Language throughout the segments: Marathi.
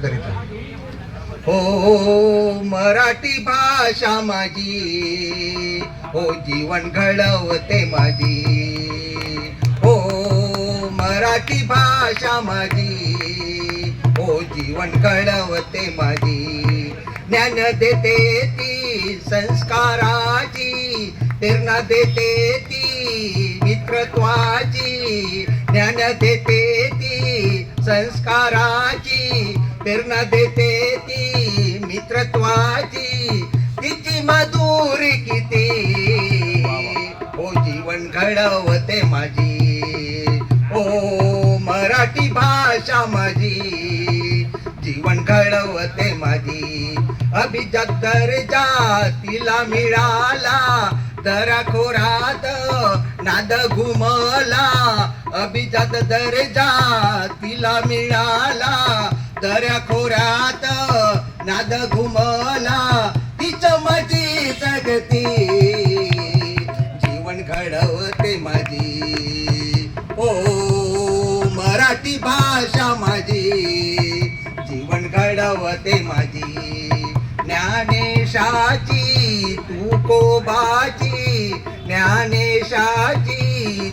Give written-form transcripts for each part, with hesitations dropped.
करीत हो मराठी भाषा माझी, हो जीवन घडवते माझी, हो मराठी भाषा माझी, हो जीवन घडवते माझी. ज्ञान देते ती संस्काराची, प्रेरणा देते ती मित्रत्वाची. ज्ञान देते ती संस्काराची, प्रेरणा देते ती मित्रत्वाची. तिची मधुरी किती, हो जीवन घडवते माझी, हो मराठी भाषा माझी, जीवन घडवते माझी. अभिजात दर्जा तिला मिळाला, दराखोरात नाद घुमला. अभिजात दर्जा तिला मिळाला, दऱ्याखोऱ्यात नाद घुमला. तिच माझी जगती, जीवन घडवते माझी, ओ मराठी भाषा माझी, जीवन घडवते माझी. ज्ञानेशाची तुकोबाची, ज्ञानेशाची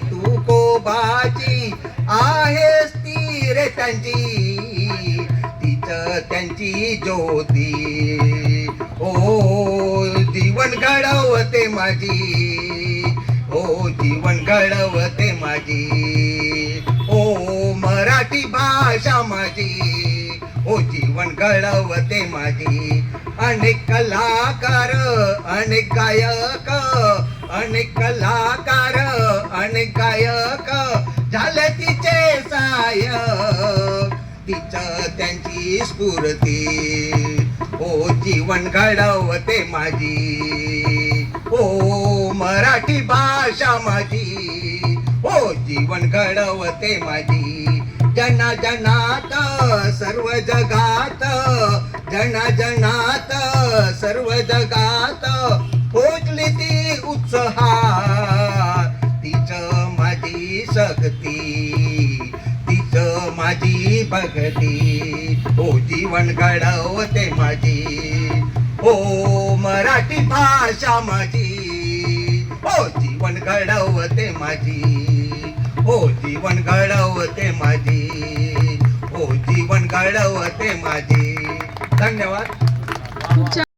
तुकोबाची आहेस ती रे त्यांची, त्यांची ज्योती. ओ जीवन घडवते माझी, ओ जीवन घडवते माझी, ओ मराठी भाषा माझी, ओ जीवन घडवते माझी. अनेक कलाकार, अनेक गायक, अनेक कलाकार, अनेक गायक झाले तिचे सायक. तिच त्यांची स्फूर्ती, ओ जीवन घडवते माझी, ओ मराठी भाषा माझी, ओ जीवन घडवते माझी. जना जनात सर्व जगात, जना जनात सर्व जगात पोचली ती उत्साहात. तिच माझी शक्ती, तिच माझी भक्ती, ओ जीवन घडवते माझी, ओ मराठी भाषा माझी, ओ जीवन घडवते माझी, ओ जीवन घडवते माझी, ओ जीवन घडवते माझी. धन्यवाद.